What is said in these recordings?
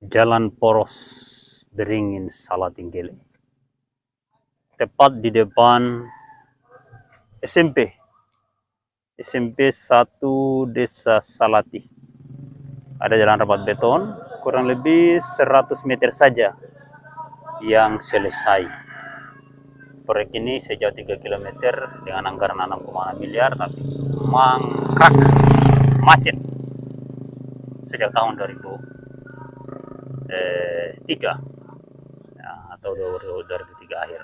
Jalan Poros Beringin Salatinggili, tepat di depan SMP 1 Desa Salati. Ada jalan rapat beton, kurang lebih 100 meter saja yang selesai. Proyek ini sejauh 3 km dengan anggaran 6,6 miliar, tapi mangkrak, macet sejak tahun 2003 ya, atau 2003 akhir.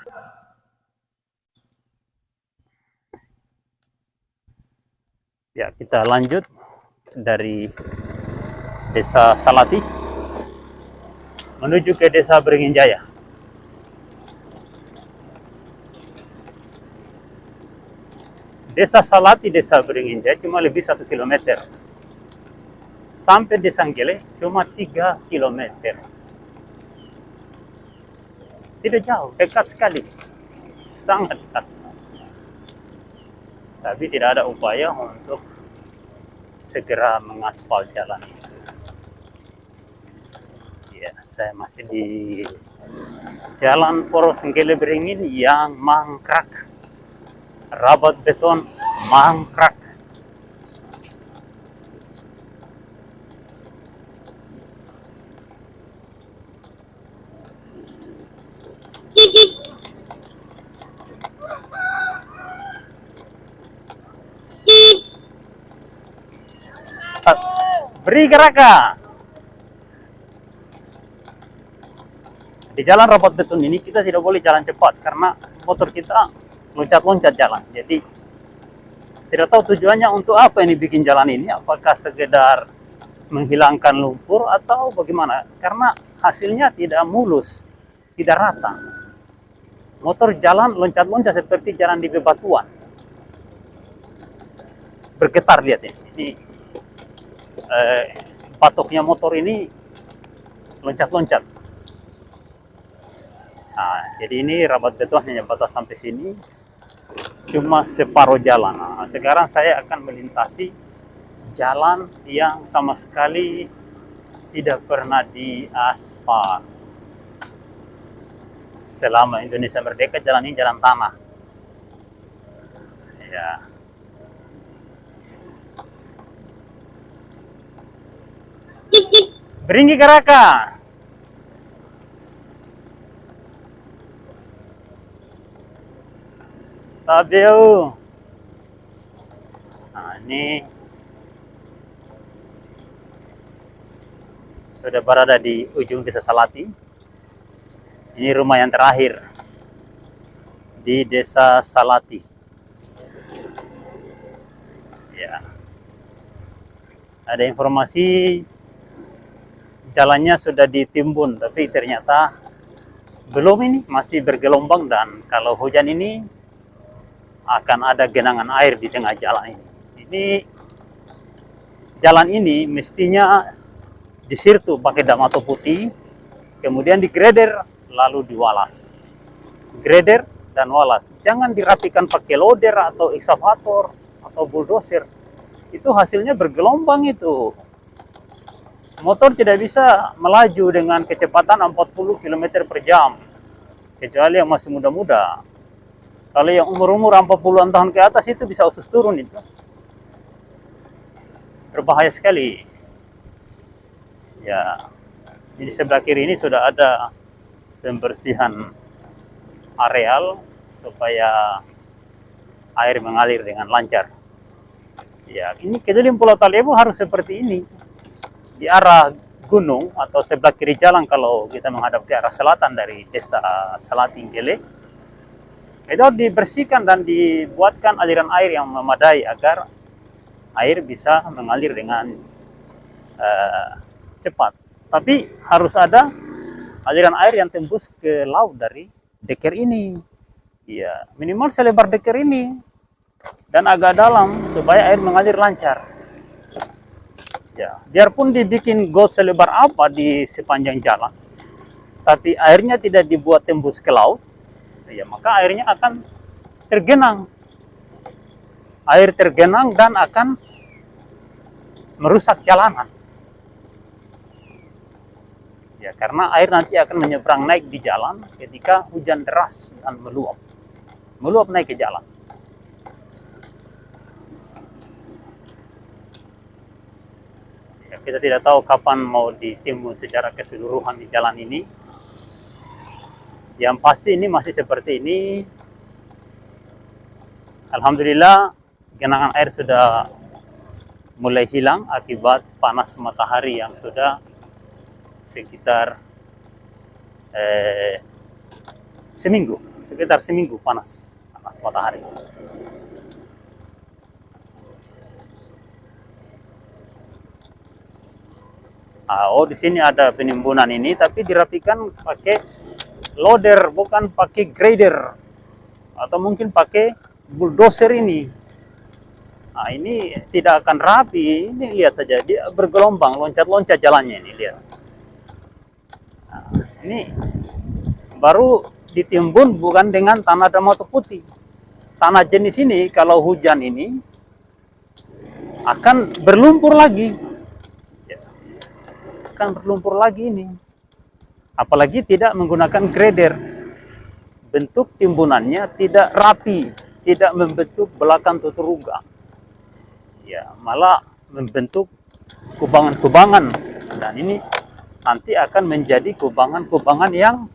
Ya, kita lanjut dari Desa Salati menuju ke Desa Beringin Jaya. Desa Salati, Desa Beringin Jaya cuma lebih 1 km. Sampai Desa Nggele cuma 3 km. Tidak jauh, dekat sekali. Sangat dekat. Tapi tidak ada upaya untuk segera mengaspal jalan. Ya, saya masih di Jalan Poros Nggele Beringin yang mangkrak. Rabat beton mangkrak. Beri gerakan. Di jalan rapat beton ini kita tidak boleh jalan cepat karena motor kita loncat-loncat jalan. Jadi tidak tahu tujuannya untuk apa ini bikin jalan ini, apakah sekedar menghilangkan lumpur atau bagaimana, karena hasilnya tidak mulus, tidak rata. Motor jalan loncat-loncat seperti jalan di bebatuan, bergetar. Lihat ini patoknya motor ini loncat-loncat. Nah, jadi ini rabat beton hanya batas sampai sini, cuma separuh jalan. Nah, sekarang saya akan melintasi jalan yang sama sekali tidak pernah diaspal. Selama Indonesia merdeka, jalan ini jalan tanah. Ya. Beringin gerakan. Tabeo. Nah, ini sudah berada di ujung Desa Salati. Ini rumah yang terakhir di Desa Salati. Ya. Ada informasi jalannya sudah ditimbun, tapi ternyata belum, ini masih bergelombang, dan kalau hujan ini akan ada genangan air di tengah jalan ini. Ini jalan ini mestinya disirtu pakai damato putih, kemudian digrader lalu diwalas. Grader dan walas. Jangan dirapikan pakai loader atau eksavator atau bulldozer. Itu hasilnya bergelombang itu. Motor tidak bisa melaju dengan kecepatan 40 km per jam. Kecuali yang masih muda-muda. Kalau yang umur-umur 40-an tahun ke atas itu bisa usus turun itu. Berbahaya sekali. Ya, di sebelah kiri ini sudah ada pembersihan areal supaya air mengalir dengan lancar. Ya, ini kejadian Pulau Talebo harus seperti ini. Di arah gunung atau sebelah kiri jalan kalau kita menghadap ke arah selatan dari Desa Salatinggili, itu dibersihkan dan dibuatkan aliran air yang memadai agar air bisa mengalir dengan cepat. Tapi harus ada aliran air yang tembus ke laut dari deker ini. Ya, minimal selebar deker ini dan agak dalam supaya air mengalir lancar. Ya, biarpun dibikin got selebar apa di sepanjang jalan, tapi airnya tidak dibuat tembus ke laut, ya maka airnya akan tergenang. Air tergenang dan akan merusak jalanan. karena air nanti akan menyeberang naik di jalan ketika hujan deras dan meluap naik ke jalan. Ya, kita tidak tahu kapan mau ditimbun secara keseluruhan di jalan ini. Yang pasti ini masih seperti ini. Alhamdulillah genangan air sudah mulai hilang akibat panas matahari yang sudah sekitar seminggu panas matahari. Oh, di sini ada penimbunan ini, tapi dirapikan pakai loader, bukan pakai grader, atau mungkin pakai bulldozer ini. Nah, ini tidak akan rapi. Ini lihat saja, dia bergelombang, loncat-loncat jalannya ini, lihat. Nah, ini baru ditimbun bukan dengan tanah Damato putih. Tanah jenis ini kalau hujan ini akan berlumpur lagi. Akan berlumpur lagi ini. Apalagi tidak menggunakan grader. Bentuk timbunannya tidak rapi, tidak membentuk belakang tuturuga. Ya, malah membentuk kubangan-kubangan, dan ini nanti akan menjadi kubangan-kubangan yang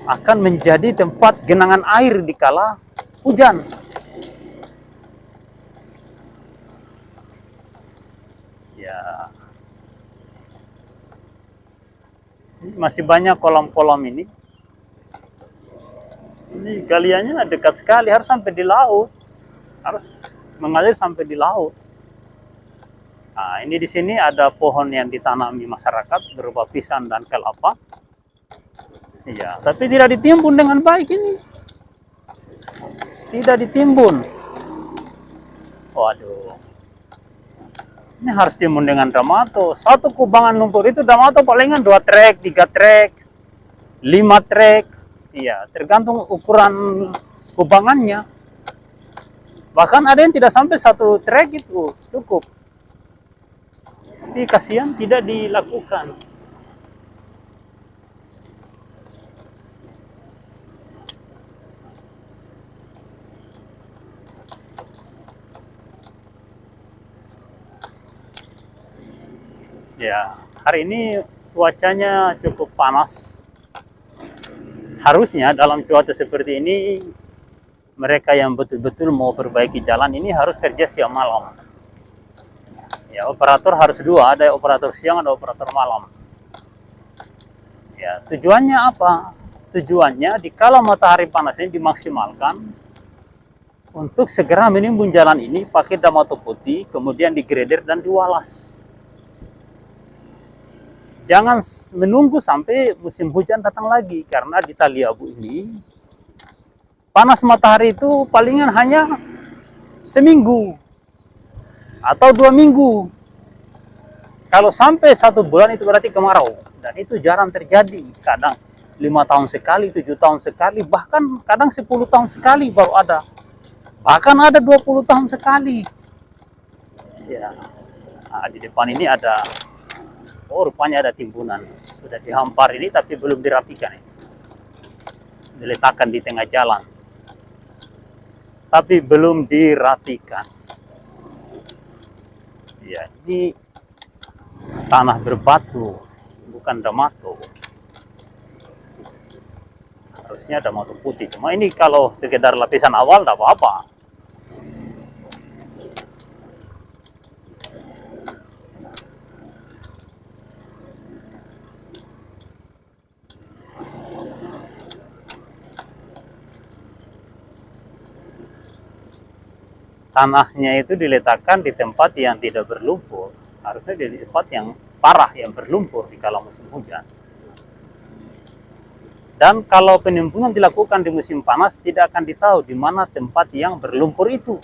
akan menjadi tempat genangan air di kala hujan. Ya, masih banyak kolam-kolam ini. Ini galiannya dekat sekali, harus sampai di laut, harus mengalir sampai di laut. Nah, ini di sini ada pohon yang ditanami masyarakat berupa pisang dan kelapa. Iya, tapi tidak ditimbun dengan baik ini. Tidak ditimbun. Waduh. Ini harus timbun dengan Damato. Satu kubangan lumpur itu Damato palingan 2 trek, 3 trek, 5 trek. Iya, tergantung ukuran kubangannya. Bahkan ada yang tidak sampai 1 trek itu cukup. Tapi kasihan tidak dilakukan. Ya, hari ini cuacanya cukup panas. Harusnya dalam cuaca seperti ini mereka yang betul-betul mau perbaiki jalan ini harus kerja siang malam. Ya, operator harus 2, ada operator siang, ada operator malam. Ya, tujuannya apa? Tujuannya dikala matahari panas ini dimaksimalkan untuk segera menimbun jalan ini pakai Damato putih, kemudian digrader dan diwalas. Jangan menunggu sampai musim hujan datang lagi, karena di Taliabu ini panas matahari itu palingan hanya seminggu atau 2 minggu. Kalau sampai 1 bulan itu berarti kemarau, dan itu jarang terjadi. Kadang 5 tahun sekali, 7 tahun sekali, bahkan kadang 10 tahun sekali baru ada. Bahkan ada 20 tahun sekali. Ya. Nah, di depan ini ada, oh rupanya ada timbunan. Sudah dihampar ini tapi belum dirapikan. Diletakkan di tengah jalan, tapi belum dirapikan. Ya, ini tanah berbatu, bukan Damato. Harusnya Damato putih. Cuma ini kalau sekedar lapisan awal tidak apa-apa. Tanahnya itu diletakkan di tempat yang tidak berlumpur. Harusnya di tempat yang parah, yang berlumpur di kala musim hujan. Dan kalau penimbunan dilakukan di musim panas, tidak akan ditahu di mana tempat yang berlumpur itu.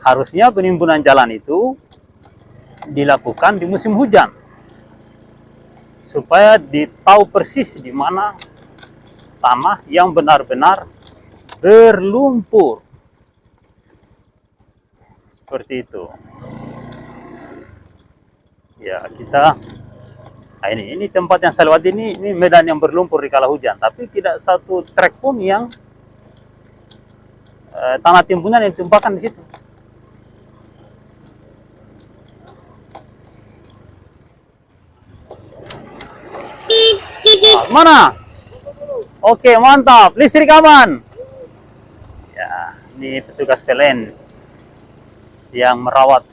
Harusnya penimbunan jalan itu dilakukan di musim hujan, supaya ditahu persis di mana tanah yang benar-benar berlumpur. Seperti itu. Ya, kita Nah, ini tempat yang saya lewati ini medan yang berlumpur di kala hujan, tapi tidak satu trek pun yang tanah timbunan yang ditumpahkan di situ. Nah, mana? Oke, mantap. Listrik aman. Ya, ini petugas PLN yang merawat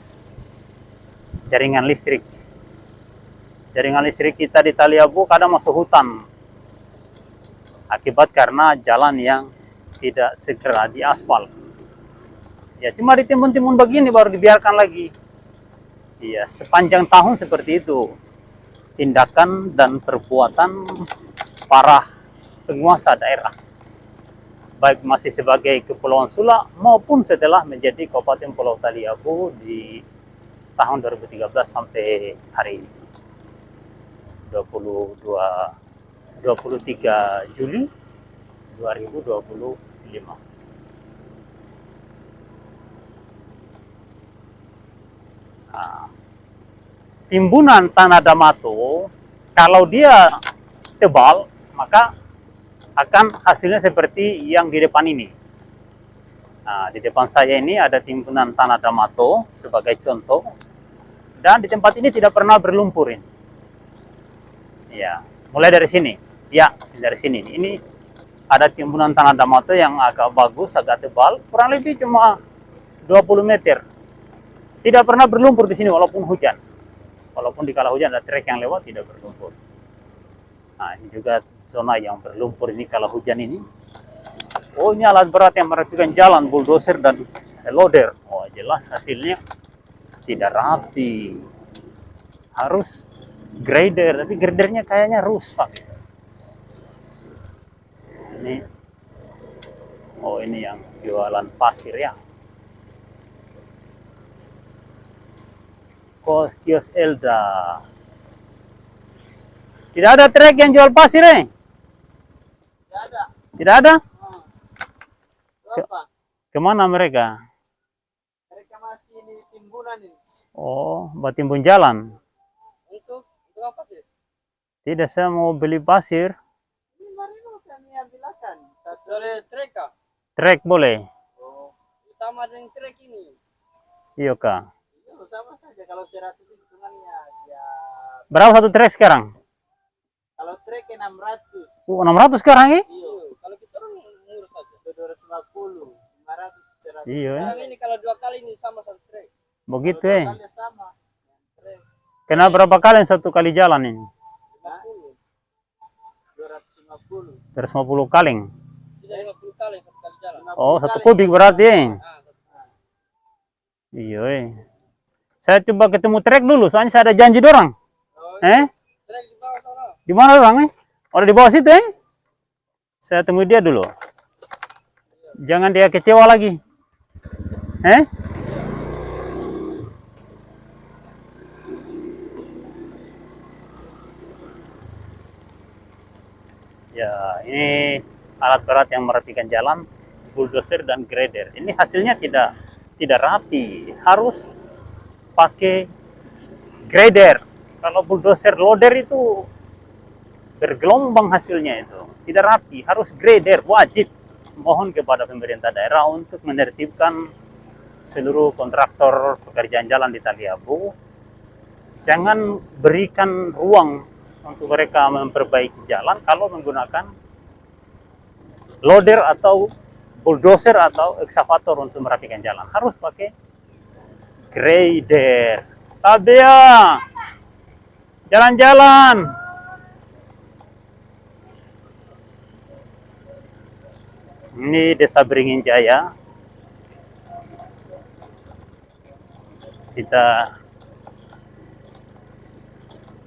jaringan listrik. Jaringan listrik kita di Taliabu kadang masuk hutan. Akibat karena jalan yang tidak segera diaspal. Ya, cuma ditimbun-timbun begini baru dibiarkan lagi. Ya, sepanjang tahun seperti itu. Tindakan dan perbuatan para penguasa daerah. Baik masih sebagai Kepulauan Sula maupun setelah menjadi Kabupaten Pulau Taliabu di tahun 2013 sampai hari ini. 23 Juli 2025. Nah, timbunan tanah Damato kalau dia tebal maka akan hasilnya seperti yang di depan ini. Nah, di depan saya ini ada timbunan tanah Damato sebagai contoh, dan di tempat ini tidak pernah berlumpur ini. Ya, mulai dari sini. Ya, dari sini. Ini ada timbunan tanah Damato yang agak bagus, agak tebal, kurang lebih cuma 20 meter. Tidak pernah berlumpur di sini walaupun hujan. Walaupun di kala hujan ada trek yang lewat tidak berlumpur. Nah, ini juga zona yang berlumpur ini kalau hujan ini. Oh, ini alat berat yang merapikan jalan, bulldozer dan loader. Oh, jelas hasilnya tidak rapi. Harus grader, tapi gradernya kayaknya rusak. Ini, oh ini yang jualan pasir ya. Kios Elda. Tidak ada trek yang jual pasir, eh? Tidak ada. Tidak ada? Berapa? Kemana mereka? Mereka masih di timbunan ini. Oh, buat timbun jalan. Untuk apa sih? Tidak, saya mau beli pasir. Ini mari kami ambilkan. Dari trek kah? Trek boleh? Oh, sama dengan trek ini. Iya kak. Iya, sama saja. Kalau 100 hitungannya ya. Berapa satu trek sekarang? Kalau trek 600. 600 sekarang ya? Iya. Kalau kita orang murah saja. 250, 500, 100. Iya. Sekarang ini kalau 2 kali ini sama satu trek. Begitu Kalau ya? 2 kali sama. Trek Kena berapa kali satu kali jalan ini? 50. 250. 250 kaling. Tidak 50 kali satu kali jalan. Oh, 1 kubik berarti ya? Nah, Iya. Saya coba ketemu trek dulu, soalnya saya ada janji dorang. oh, Eh? trek di bawah sana. Di mana orang nih? Orang di bawah situ ya? Saya temui dia dulu. Jangan dia kecewa lagi. Eh? Ya, ini alat berat yang merapikan jalan, bulldozer dan grader. Ini hasilnya tidak rapi, harus pakai grader. Kalau bulldozer loader itu bergelombang hasilnya itu, tidak rapi, harus grader, wajib. Mohon kepada pemerintah daerah untuk menertibkan seluruh kontraktor pekerjaan jalan di Taliabu. Jangan berikan ruang untuk mereka memperbaiki jalan kalau menggunakan loader atau bulldozer atau eksavator untuk merapikan jalan. Harus pakai grader. Tabea, jalan-jalan. Ini Desa Beringin Jaya. Kita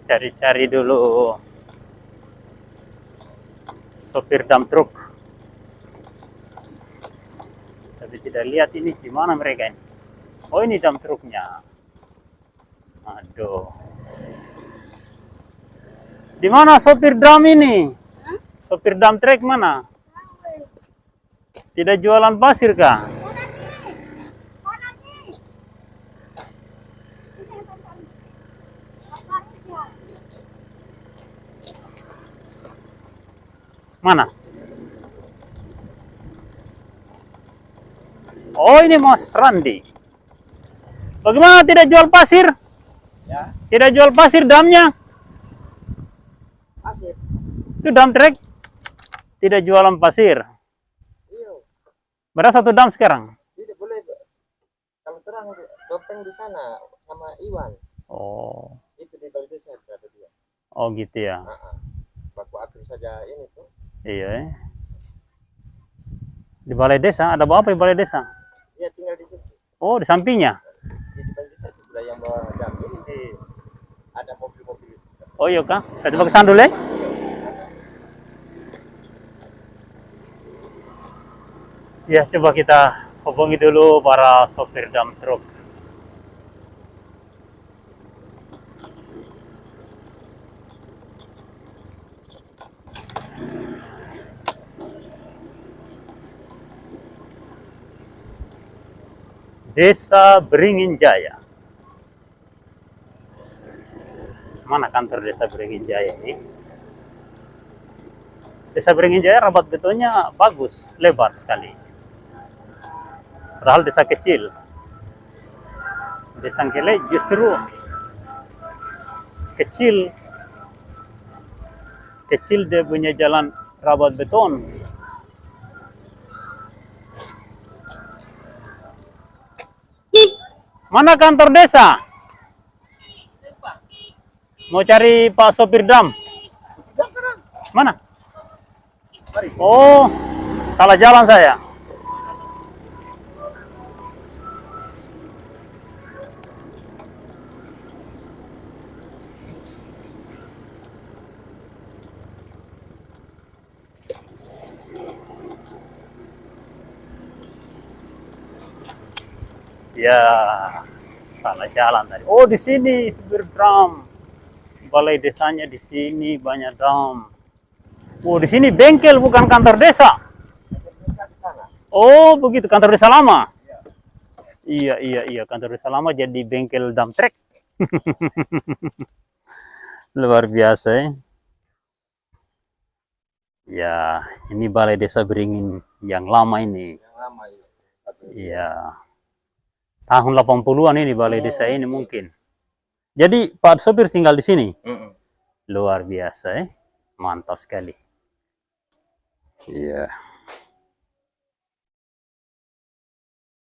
cari-cari dulu sopir dump truck. Tapi tidak lihat ini di mana mereka ini. Oh, ini dump truknya. Aduh. Di mana sopir drum ini? Sopir dump truck mana? Tidak jualan pasir kah? Mana? Oh, ini Mas Randi. Bagaimana tidak jual pasir? Ya, Tidak jual pasir damnya? pasir. Itu dam trek. Tidak jualan pasir. Iya, Berapa satu dam sekarang? tidak boleh. Kalau terang dopeng di sana sama Iwan. Oh, Itu di Balai Desa berapa dia? oh gitu ya. Baku akhir saja ini tuh. Iya. Di balai desa ada apa di balai desa? Dia tinggal di situ. Oh, di sampingnya. Di Balai Desa itu sudah yang bawa dam ini ada mobil-mobil. Oh iya kah? Saya coba ke sana dulu ya. Ya, coba kita hubungi dulu para sopir dump truck. Desa Beringin Jaya. Mana kantor Desa Beringin Jaya ini? Desa Beringin Jaya rabat betonnya bagus, lebar sekali. Padahal desa kecil. Desa Ngele justru kecil. Kecil dia punya jalan rabat beton. Mana kantor desa? Mau cari Pak sopir dam. Mana? Oh, salah jalan saya. Ya, salah jalan tadi. Oh, di sini supir drum. Balai desanya di sini banyak drum. Oh, di sini bengkel bukan kantor desa. Oh, begitu kantor desa lama. Iya, kantor desa lama jadi bengkel dump truck. Luar biasa ya. Ya, ini balai desa Beringin yang lama ini. Yang lama itu. Iya. Tahun 80-an ini balai desa ini mungkin. Jadi Pak sopir tinggal di sini. Luar biasa ya. Mantap sekali. Iya.